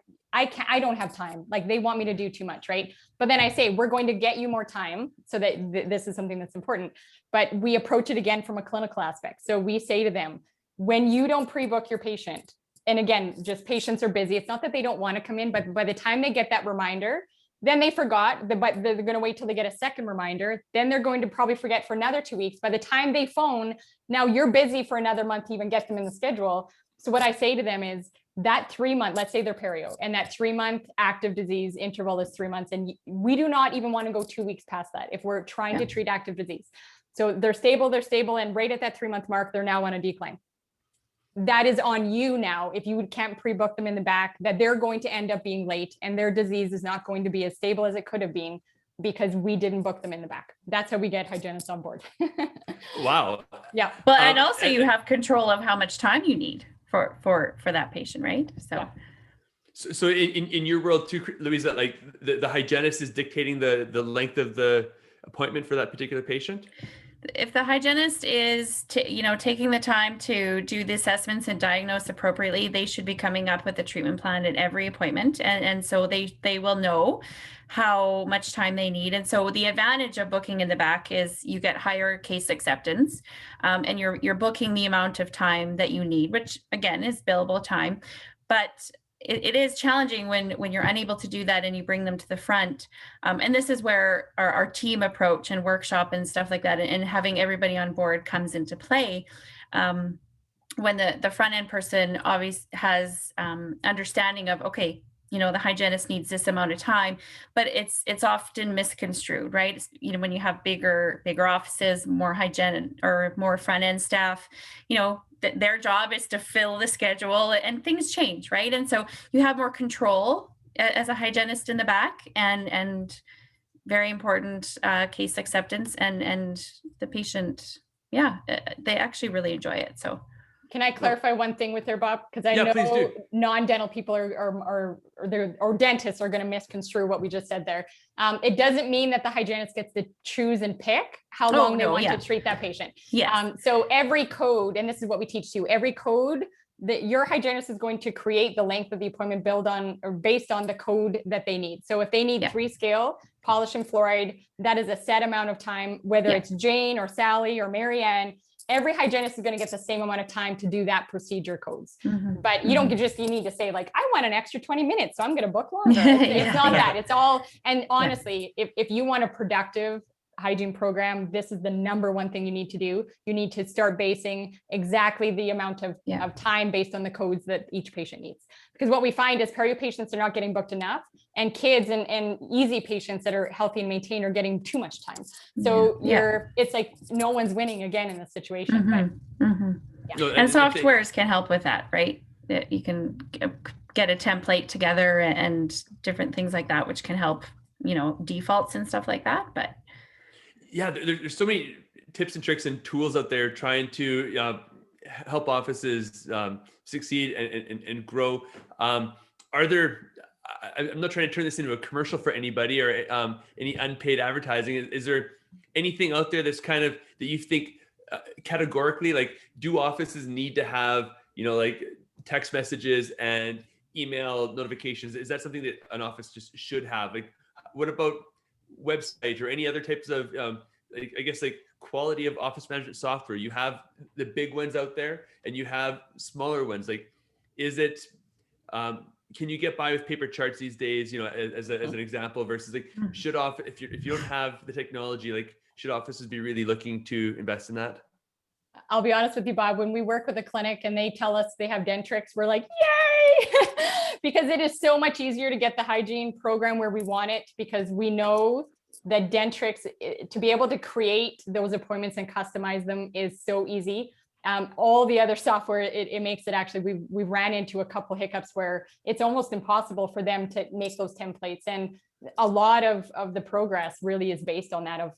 don't have time. Like, they want me to do too much, right? But then I say, we're going to get you more time, so that this is something that's important. But we approach it again from a clinical aspect. So we say to them, when you don't pre-book your patient, and again, just patients are busy. It's not that they don't want to come in, but by the time they get that reminder, then they forgot, but they're going to wait till they get a second reminder. Then they're going to probably forget for another 2 weeks. By the time they phone, now you're busy for another month to even get them in the schedule. So what I say to them is that 3 month, let's say they're perio, and that 3-month active disease interval is 3 months. And we do not even want to go 2 weeks past that if we're trying to treat active disease. So they're stable. And right at that 3-month mark, they're now on a decline. that is on you now. If you can't pre-book them in the back, that they're going to end up being late and their disease is not going to be as stable as it could have been because we didn't book them in the back. That's how we get hygienists on board. Wow. Yeah. Well, and also you have control of how much time you need for that patient, right? So. Yeah. So in your world too, Louisa, like the hygienist is dictating the length of the appointment for that particular patient? If the hygienist is, taking the time to do the assessments and diagnose appropriately, they should be coming up with a treatment plan at every appointment. And so they will know how much time they need. And so the advantage of booking in the back is you get higher case acceptance, and you're booking the amount of time that you need, which again is billable time. But it is challenging when you're unable to do that and you bring them to the front. And this is where our team approach and workshop and stuff like that, and having everybody on board comes into play. When the front end person obviously has understanding of, okay, the hygienist needs this amount of time, but it's often misconstrued, right? When you have bigger offices, more hygiene or more front end staff, their job is to fill the schedule and things change, right? And so you have more control as a hygienist in the back, and very important case acceptance, and the patient, they actually really enjoy it. So. Can I clarify one thing with there, Bob? Because I Yeah, please know do. non-dental people or dentists are going to misconstrue what we just said there. It doesn't mean that the hygienist gets to choose and pick how long they want to treat that patient. Yeah. So every code, and this is what we teach you, every code that your hygienist is going to create the length of the appointment based on the code that they need. So if they need 3 scale, polish and fluoride, that is a set amount of time, whether it's Jane or Sally or Marianne. Every hygienist is going to get the same amount of time to do that procedure codes. But you don't you need to say like, I want an extra 20 minutes, so I'm going to book longer. It's not that. It's all, and honestly, if you want a productive hygiene program, this is the number one thing you need to do. You need to start basing exactly the amount of time based on the codes that each patient needs. Because what we find is perio patients are not getting booked enough, and kids and easy patients that are healthy and maintained are getting too much time. So it's like no one's winning again in this situation. And softwares can help with that, right? That you can get a template together and different things like that, which can help, defaults and stuff like that. But there's so many tips and tricks and tools out there trying to help offices succeed and grow. Are there, I'm not trying to turn this into a commercial for anybody or any unpaid advertising. Is there anything out there that's kind of, that you think categorically, like, do offices need to have, like text messages and email notifications? Is that something that an office just should have? Like, what about website or any other types of, I guess, like quality of office management software? You have the big ones out there and you have smaller ones. Like, is it, can you get by with paper charts these days, as an example, versus like, if you don't have the technology, like, should offices be really looking to invest in that? I'll be honest with you, Bob, when we work with a clinic and they tell us they have Dentrix, we're like, yay, because it is so much easier to get the hygiene program where we want it, because we know that Dentrix, to be able to create those appointments and customize them is so easy. All the other software, it makes it actually, we ran into a couple hiccups where it's almost impossible for them to make those templates. And a lot of the progress really is based on that, of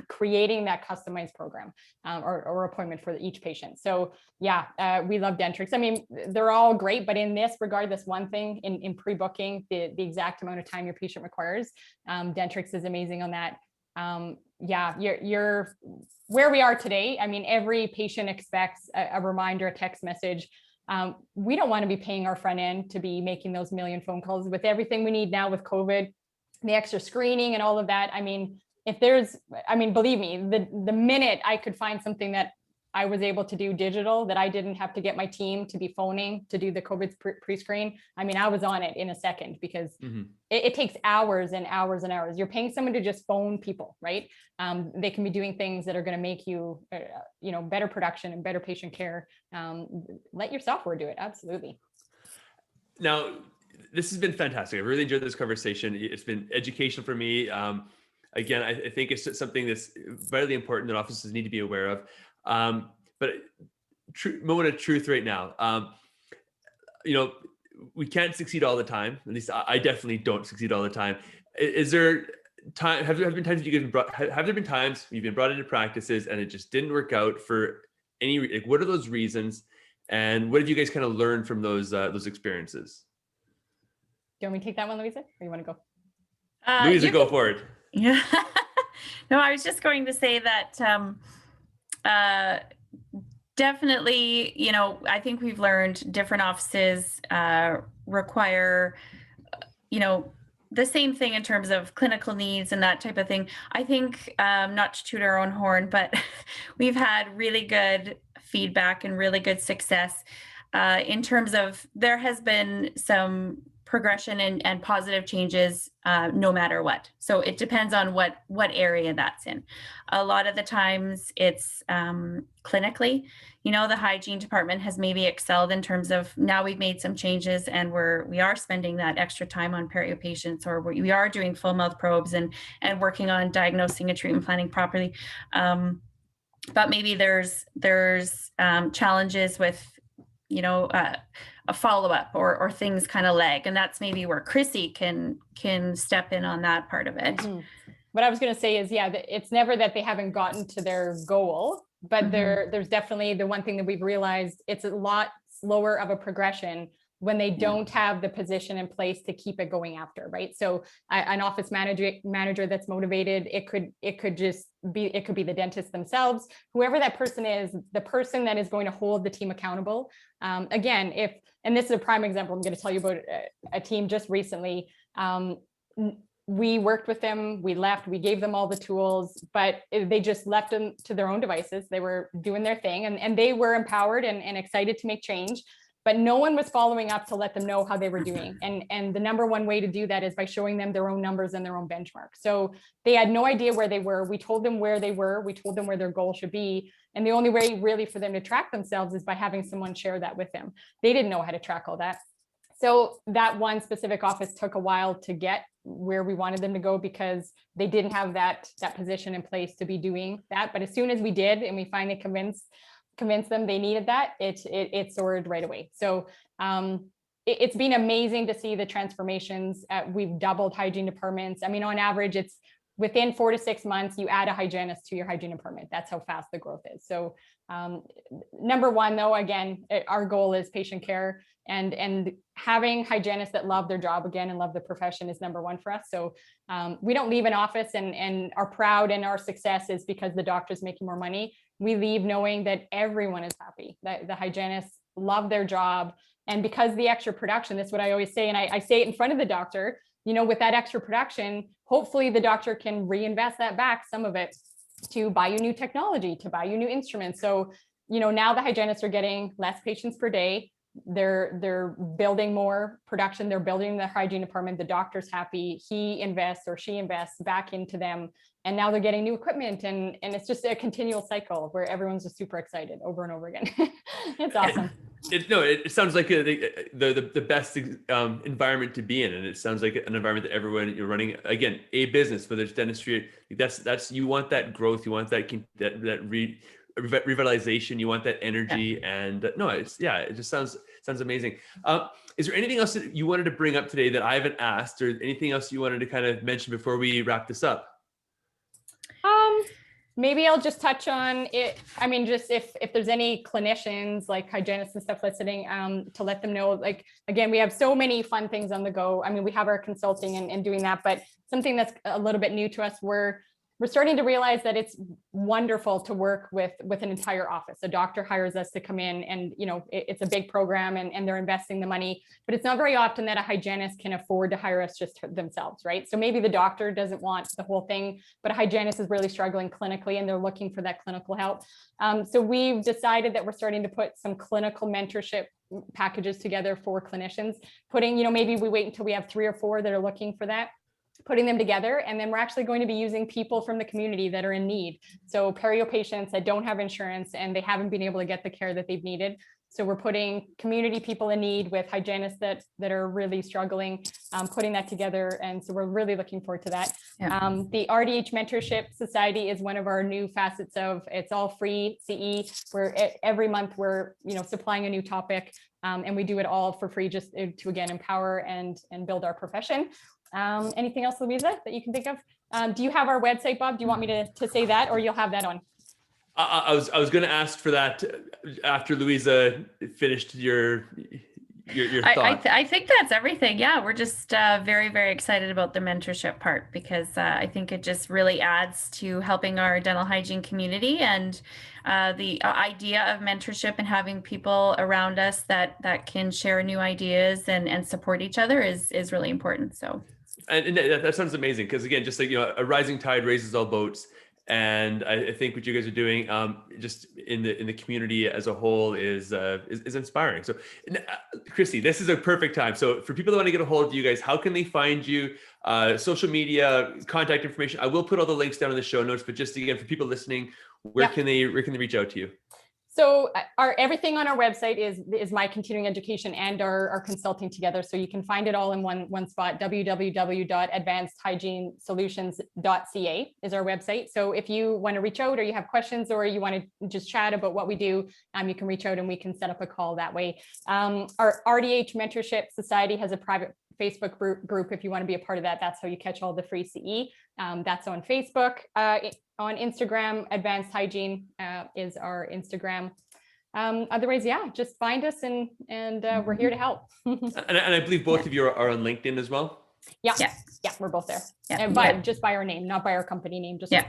creating that customized program or appointment for each patient. So we love Dentrix. I mean, they're all great, but in this regard, this one thing in pre-booking, the exact amount of time your patient requires, Dentrix is amazing on that. You're where we are today. I mean, every patient expects a reminder, a text message. We don't want to be paying our front end to be making those million phone calls with everything we need now with COVID, the extra screening and all of that. I mean, believe me, the minute I could find something that I was able to do digital, that I didn't have to get my team to be phoning to do the COVID pre-screen, I was on it in a second, because it takes hours and hours and hours. You're paying someone to just phone people, right? They can be doing things that are going to make you, better production and better patient care. Let your software do it. Absolutely. Now, this has been fantastic. I've really enjoyed this conversation. It's been educational for me. Again, I think it's something that's vitally important that offices need to be aware of. But moment of truth right now. You know, we can't succeed all the time. At least I definitely don't succeed all the time. Is there time? Have there been times have there been times you've been brought into practices and it just didn't work out for any? Like, what are those reasons? And what did you guys kind of learn from those experiences? Do you want me to take that one, Louisa, or you want to go? Louisa, go for it. Yeah. No, I was just going to say that definitely, you know, I think we've learned different offices require, you know, the same thing in terms of clinical needs and that type of thing. I think, not to toot our own horn, but we've had really good feedback and really good success in terms of there has been some progression and positive changes no matter what. So it depends on what area that's in. A lot of the times it's clinically, you know, the hygiene department has maybe excelled in terms of now we've made some changes and we are spending that extra time on perio patients, or we are doing full mouth probes and working on diagnosing and treatment planning properly. But maybe there's challenges with, you know, a follow-up or things kind of lag, and that's maybe where Chrissy can step in on that part of it. Mm-hmm. What I was going to say is, yeah, it's never that they haven't gotten to their goal, but there's definitely the one thing that we've realized, it's a lot slower of a progression when they don't have the position in place to keep it going after, right? So an office manager that's motivated, it could be the dentist themselves, whoever that person is, the person that is going to hold the team accountable. Again, and this is a prime example, I'm going to tell you about a team just recently. We worked with them, we left, we gave them all the tools, but they just left them to their own devices. They were doing their thing and they were empowered and excited to make change, but no one was following up to let them know how they were doing. And the number one way to do that is by showing them their own numbers and their own benchmarks. So they had no idea where they were. We told them where they were. We told them where their goal should be. And the only way really for them to track themselves is by having someone share that with them. They didn't know how to track all that. So that one specific office took a while to get where we wanted them to go because they didn't have that position in place to be doing that. But as soon as we did, and we finally convinced them they needed that, it soared right away. So it's been amazing to see the transformations. We've doubled hygiene departments. I mean, on average, it's within 4 to 6 months, you add a hygienist to your hygiene department. That's how fast the growth is. So number one, though, again, our goal is patient care, and having hygienists that love their job again and love the profession is number one for us. So we don't leave an office and are proud, and our success is because the doctor's making more money. We leave knowing that everyone is happy, that the hygienists love their job. And because the extra production, that's what I always say. And I say it in front of the doctor, you know, with that extra production, hopefully the doctor can reinvest that back, some of it, to buy you new technology, to buy you new instruments. So, you know, now the hygienists are getting less patients per day. They're building more production. They're building the hygiene department. The doctor's happy. He invests or she invests back into them. And now they're getting new equipment. And it's just a continual cycle where everyone's just super excited over and over again. It's awesome. It sounds like the best environment to be in, and it sounds like an environment that everyone, you're running, again, a business, whether it's dentistry. That's you want that growth, you want that revitalization, you want that energy, and it just sounds amazing. Is there anything else that you wanted to bring up today that I haven't asked, or anything else you wanted to kind of mention before we wrap this up? Maybe I'll just touch on it. I mean, just if there's any clinicians like hygienists and stuff listening, to let them know, like, again, we have so many fun things on the go. I mean, we have our consulting and doing that, but something that's a little bit new to us, we're starting to realize that it's wonderful to work with an entire office. A doctor hires us to come in, and, you know, it's a big program and they're investing the money, but it's not very often that a hygienist can afford to hire us just themselves, right? So maybe the doctor doesn't want the whole thing, but a hygienist is really struggling clinically and they're looking for that clinical help. So we've decided that we're starting to put some clinical mentorship packages together for clinicians, putting, you know, maybe we wait until we have 3 or 4 that are looking for that, putting them together. And then we're actually going to be using people from the community that are in need. So perio patients that don't have insurance and they haven't been able to get the care that they've needed. So we're putting community people in need with hygienists that are really struggling, putting that together. And so we're really looking forward to that. Yeah. The RDH Mentorship Society is one of our new facets of, it's all free CE, where every month we're, supplying a new topic, and we do it all for free, just to again, empower and build our profession. Anything else, Louisa, that you can think of? Do you have our website, Bob? Do you want me to say that, or you'll have that on? I was going to ask for that after Louisa finished your thought. I think that's everything. Yeah, we're just very, very excited about the mentorship part, because I think it just really adds to helping our dental hygiene community, and the idea of mentorship and having people around us that can share new ideas and support each other is really important. So. And that sounds amazing, because again, just like, a rising tide raises all boats. And I think what you guys are doing, just in the community as a whole, is inspiring. So, Chrissy, this is a perfect time. So, for people that want to get a hold of you guys, how can they find you? Social media, contact information. I will put all the links down in the show notes. But just again, for people listening, where can they reach out to you? So everything on our website is my continuing education and our consulting together. So you can find it all in one spot. www.advancedhygienesolutions.ca is our website. So if you want to reach out, or you have questions, or you want to just chat about what we do, you can reach out and we can set up a call that way. Our RDH Mentorship Society has a private Facebook group. If you want to be a part of that, that's how you catch all the free CE. That's on Facebook. On Instagram, Advanced Hygiene is our Instagram. Otherwise, just find us, and we're here to help. and I believe both of you are on LinkedIn as well. Yeah, we're both there. Yeah. And just by our name, not by our company name. Just Yeah.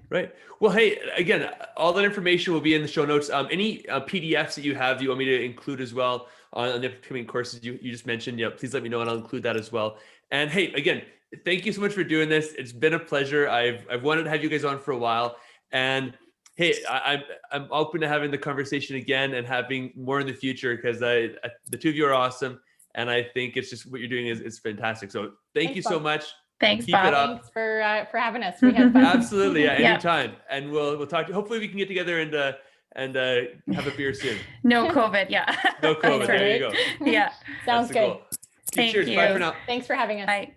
Right. Well, hey, again, all that information will be in the show notes. Any PDFs that you have, you want me to include as well on the upcoming courses you just mentioned, please let me know, and I'll include that as well. And hey, again, thank you so much for doing this. It's been a pleasure. I've wanted to have you guys on for a while, and hey, I'm open to having the conversation again and having more in the future, because the two of you are awesome, and I think it's just what you're doing is fantastic. So thanks you so much. Thanks, Keep Bob. it up. Thanks for having us. We had fun. Absolutely, anytime. And we'll talk to you. Hopefully we can get together and have a beer soon. No COVID, yeah. No COVID. There you go. Yeah. Sounds good. Cool. Thank Cheers. you. Bye for now. Thanks for having us. Bye.